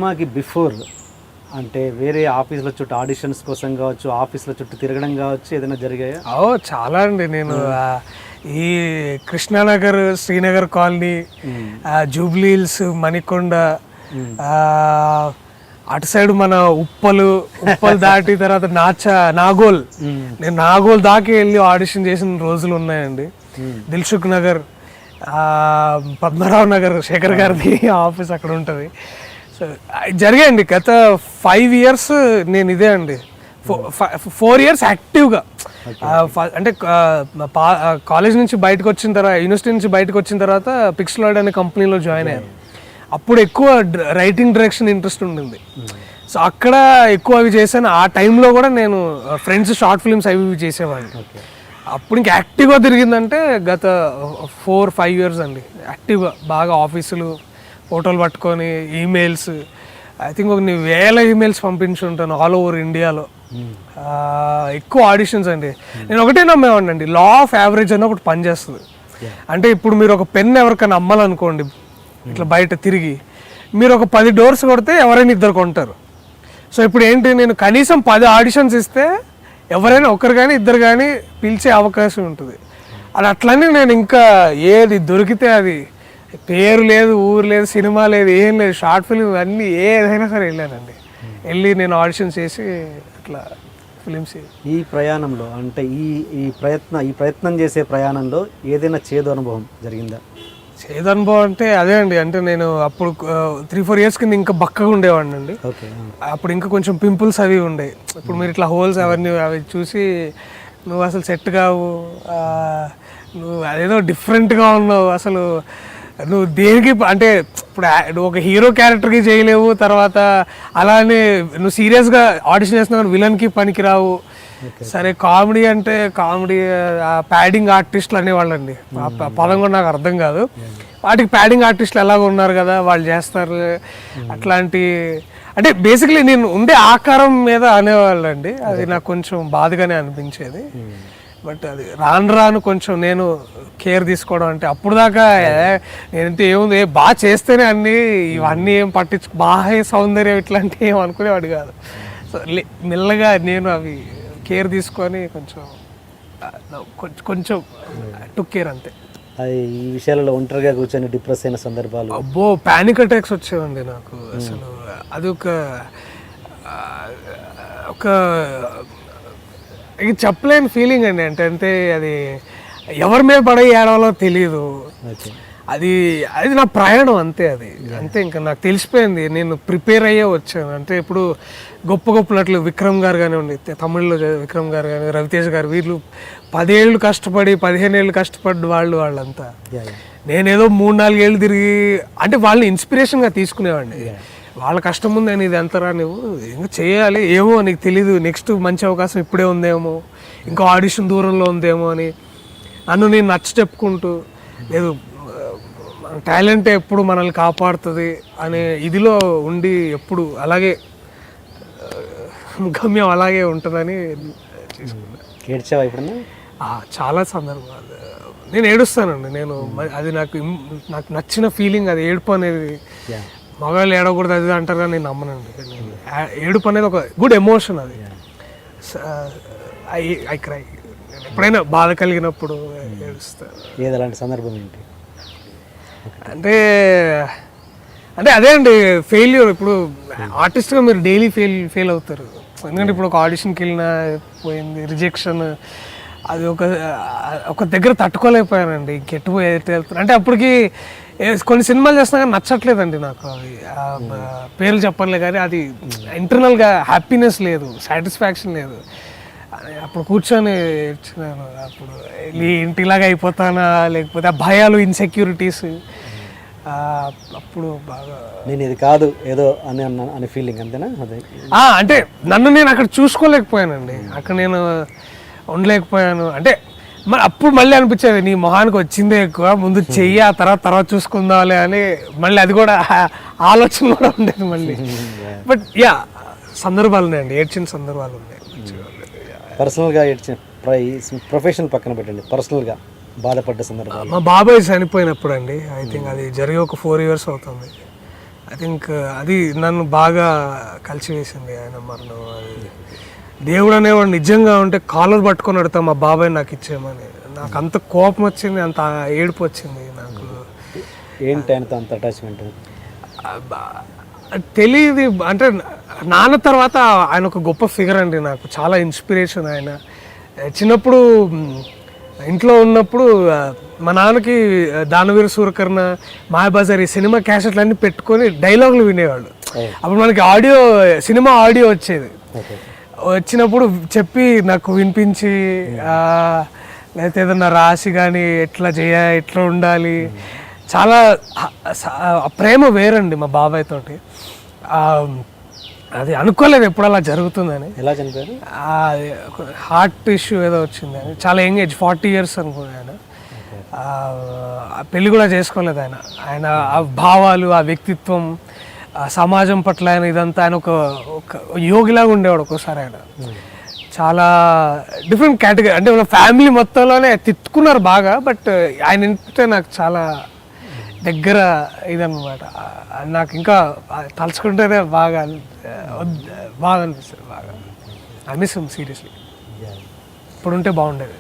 సినిమాకి బిఫోర్ అంటే వేరే ఆఫీసుల చుట్టూ ఆడిషన్స్ కోసం కావచ్చు, ఆఫీసుల చుట్టూ తిరగడం కావచ్చు, ఏదైనా జరిగాయా? చాలా అండి. నేను ఈ Krishna Nagar, Srinagar colony, Jubilee hills, Manikonda, అటు సైడ్ మన ఉప్పలు దాటి తర్వాత నాగోల్, నేను నాగోల్ దాకా వెళ్ళి ఆడిషన్ చేసిన రోజులు ఉన్నాయండి. దిల్సుఖ్ నగర్, పద్మరావు నగర్, శేఖర్ గారిది ఆఫీస్ అక్కడ ఉంటుంది. సో జరిగాయండి. గత 5 years నేను ఇదే అండి. 4 years యాక్టివ్గా, అంటే కాలేజ్ నుంచి బయటకు వచ్చిన తర్వాత, యూనివర్సిటీ నుంచి బయటకు వచ్చిన తర్వాత పిక్స్లాయిడ్ అనే కంపెనీలో జాయిన్ అయ్యాను. అప్పుడు ఎక్కువ రైటింగ్ డైరెక్షన్ ఇంట్రెస్ట్ ఉండింది. సో అక్కడ ఎక్కువ అవి చేశాను. ఆ టైంలో కూడా నేను ఫ్రెండ్స్ షార్ట్ ఫిల్మ్స్ అవి చేసేవాడిని. అప్పుడు ఇంకా యాక్టివ్గా తిరిగిందంటే గత 4-5 years అండి. యాక్టివ్గా బాగా ఆఫీసులు, ఫోటోలు పట్టుకొని, ఈమెయిల్స్, ఐ థింక్ ఒక 1000 ఈమెయిల్స్ పంపించి ఉంటాను ఆల్ ఓవర్ ఇండియాలో. ఎక్కువ ఆడిషన్స్ అండి. నేను ఒకటే నమ్మేవాడిని అండి, లా ఆఫ్ యావరేజ్ అని ఒకటి పనిచేస్తుంది. అంటే ఇప్పుడు మీరు ఒక పెన్ ఎవరికైనా అమ్మాలనుకోండి, ఇట్లా బయట తిరిగి మీరు ఒక 10 doors కొడితే ఎవరైనా 2 కొంటారు. సో ఇప్పుడు ఏంటి, నేను కనీసం 10 ఆడిషన్స్ ఇస్తే ఎవరైనా ఒకరు కానీ 2 కానీ పిలిచే అవకాశం ఉంటుంది. అది అట్లనే నేను ఇంకా ఏది దొరికితే అది, పేరు లేదు, ఊరు లేదు, సినిమా లేదు, ఏం లేదు, షార్ట్ ఫిల్మ్ అన్నీ ఏదైనా సరే వెళ్ళానండి. వెళ్ళి నేను ఆడిషన్ చేసి అట్లా ఫిలిమ్స్. ఈ ప్రయాణంలో అంటే ఈ ప్రయత్నం చేసే ప్రయాణంలో ఏదైనా చేదు అనుభవం జరిగిందా? చేదు అనుభవం అంటే అదే అండి. అంటే నేను అప్పుడు 3-4 years కింద ఇంకా బక్కగా ఉండేవాడిని అండి. అప్పుడు ఇంకా కొంచెం పింపుల్స్ అవి ఉండే. ఇప్పుడు మీరు ఇట్లా హోల్స్ అవన్నీ అవి చూసి నువ్వు అసలు సెట్ కావు, నువ్వు అదేదో డిఫరెంట్గా ఉన్నావు, అసలు నువ్వు దేనికి, అంటే ఇప్పుడు నువ్వు ఒక హీరో క్యారెక్టర్కి చేయలేవు, తర్వాత అలానే నువ్వు సీరియస్గా ఆడిషన్ చేస్తున్నావు, విలన్కి పనికిరావు. సరే కామెడీ అంటే కామెడీ, ప్యాడింగ్ ఆర్టిస్టులు అనేవాళ్ళండి. పదం కూడా నాకు అర్థం కాదు. వాటికి ప్యాడింగ్ ఆర్టిస్టులు ఎలాగో ఉన్నారు కదా, వాళ్ళు చేస్తారు అట్లాంటి. అంటే బేసిక్లీ నేను ఉండే ఆకారం మీద అనేవాళ్ళండి. అది నాకు కొంచెం బాధగానే అనిపించేది. బట్ అది రాను కొంచెం నేను కేర్ తీసుకోవడం, అంటే అప్పుడు దాకా నేనంటే ఏముంది బాగా చేస్తేనే అన్నీ, ఇవన్నీ ఏం బాహ్య సౌందర్యం ఇట్లాంటివి ఏం అనుకునేవాడు కాదు. సో మెల్లగా నేను అవి కేర్ తీసుకొని కొంచెం టుక్ కేర్ అంతే. ఈ విషయాలలో ఒంటరిగా కూర్చొని డిప్రెస్ అయిన సందర్భాలు? అబ్బో, ప్యానిక్ అటాక్స్ వచ్చేవండి నాకు. అసలు అది ఒక చెప్పలేని ఫీలింగ్ అండి. అంటే అది ఎవరి మీద పడే ఏడవాలో తెలియదు. అది నా ప్రయాణం అంతే. అంతే, ఇంకా నాకు తెలిసిపోయింది. నేను ప్రిపేర్ అయ్యే వచ్చాను. అంటే ఇప్పుడు గొప్ప నటులు విక్రమ్ గారు కానివ్వండి, తమిళ్లో విక్రమ్ గారు కానీ, రవితేజ గారు, వీళ్ళు 10 ఏళ్ళు కష్టపడి, 15 ఏళ్ళు కష్టపడి వాళ్ళంతా. నేనేదో 3-4 ఏళ్ళు తిరిగి, అంటే వాళ్ళని ఇన్స్పిరేషన్గా తీసుకునేవాడిని. వాళ్ళ కష్టం ఉంది అని, ఇది ఎంతరా నువ్వు ఇంకా చేయాలి, ఏమో నీకు తెలీదు, నెక్స్ట్ మంచి అవకాశం ఇప్పుడే ఉందేమో, ఇంకో ఆడిషన్ దూరంలో ఉందేమో అని నన్ను నేను నచ్చ చెప్పుకుంటూ, లేదు టాలెంటే ఎప్పుడు మనల్ని కాపాడుతుంది అనే ఇదిలో ఉండి, ఎప్పుడు అలాగే గమ్యం అలాగే ఉంటుందని చేసుకున్నాను. ఏడ్చావా ఎప్పుడన్నా? చాలా సందర్భాలు నేను ఏడుస్తానండి. నేను అది నాకు నచ్చిన ఫీలింగ్, అది ఏడుపు అనేది. మగవాళ్ళు ఏడవకూడదు అది అంటారు కానీ నేను నమ్మనండి. ఏడుపు అనేది ఒక గుడ్ ఎమోషన్. అది ఐ క్రై. ఎప్పుడైనా బాధ కలిగినప్పుడు ఏడుస్తాను. ఏదలాంటి సందర్భం ఏంటి? అంటే అదే అండి, ఫెయిల్యూర్. ఇప్పుడు ఆర్టిస్ట్గా మీరు డైలీ ఫెయిల్ అవుతారు. ఎందుకంటే ఇప్పుడు ఒక ఆడిషన్కి వెళ్ళినా పోయింది, రిజెక్షన్, అది ఒక దగ్గర తట్టుకోలేకపోయానండి. ఇంకెట్టుపోయి వెళ్తాను అంటే అప్పటికి కొన్ని సినిమాలు చేస్తున్నా కానీ నచ్చట్లేదండి నాకు. అవి పేర్లు చెప్పలే కానీ అది ఇంటర్నల్గా హ్యాపీనెస్ లేదు, సాటిస్ఫాక్షన్ లేదు. అప్పుడు కూర్చొని ఏడ్చినాను. అప్పుడు ఇంటిలాగా అయిపోతానా, లేకపోతే ఆ భయాలు, ఇన్సెక్యూరిటీస్, అప్పుడు బాగా నేను ఇది కాదు ఏదో అని ఫీలింగ్ అంతేనా? అదే అంటే నన్ను నేను అక్కడ చూసుకోలేకపోయానండి. అక్కడ నేను ఉండలేకపోయాను. అంటే అప్పుడు మళ్ళీ అనిపించేది, నీ మొహానికి వచ్చిందే ఎక్కువ, ముందు చెయ్యి, ఆ తర్వాత చూసుకుందాంలే అని మళ్ళీ అది కూడా ఆలోచన కూడా ఉండేది మళ్ళీ. బట్ సందర్భాలు ఉన్నాయండి, ఏడ్చిన సందర్భాలు ఉన్నాయి. పర్సనల్గా ఏడ్చిన, ప్రొఫెషనల్ పక్కన పెట్టండి, పర్సనల్గా బాధపడ్డ సందర్భాలు? మా బాబాయ్ చనిపోయినప్పుడు అండి. ఐ థింక్ అది జరిగి ఒక 4 years అవుతుంది. ఐ థింక్ అది నన్ను బాగా కలిసివేసింది ఆయన మరణం. అది దేవుడు అనేవాడు నిజంగా ఉంటే కాలర్ పట్టుకొని అడుగుతా మా బాబాయ్ నాకు ఇచ్చేయమని. నాకు అంత కోపం వచ్చింది, అంత ఏడుపు వచ్చింది నాకు. ఏంటి ఆయనతో అంత అటాచ్మెంట్? తెలియదు అంటే నాన్న తర్వాత ఆయన ఒక గొప్ప ఫిగర్ అండి, నాకు చాలా ఇన్స్పిరేషన్ ఆయన. చిన్నప్పుడు ఇంట్లో ఉన్నప్పుడు మా నాన్నకి దానవీర సూరకర్ణ, మాయాబజార్ ఈ సినిమా క్యాసెట్లు అన్నీ పెట్టుకొని డైలాగులు వినేవాళ్ళు. అప్పుడు మనకి సినిమా ఆడియో వచ్చేది. వచ్చినప్పుడు చెప్పి నాకు వినిపించి లేకపోతే ఏదన్నా రాసి కానీ ఎట్లా ఉండాలి, చాలా ప్రేమ వేరండి మా బాబాయ్ తోటి. అది అనుకోలేదు ఎప్పుడు అలా జరుగుతుందని. ఎలా చనిపోయారు? హార్ట్ ఇష్యూ ఏదో వచ్చిందని, చాలా యంగ్ ఏజ్, 40 years అనుకున్నాను. ఆయన పెళ్ళి కూడా చేసుకోలేదు. ఆయన ఆ భావాలు, ఆ వ్యక్తిత్వం, ఆ సమాజం పట్ల ఆయన ఇదంతా, ఆయన ఒక యోగిలాగా ఉండేవాడు ఒక్కోసారి. ఆయన చాలా డిఫరెంట్ కేటగిరీ, అంటే మన ఫ్యామిలీ మొత్తంలోనే తిట్టుకున్నారు బాగా, బట్ ఆయన ఇంటే నాకు చాలా దగ్గర ఇదన్నమాట. నాకు ఇంకా తలుచుకుంటేనే బాగా అనిపిస్తుంది. బాగా ఐ మిస్ హిమ్ సీరియస్లీ. ఇప్పుడుంటే బాగుండేది.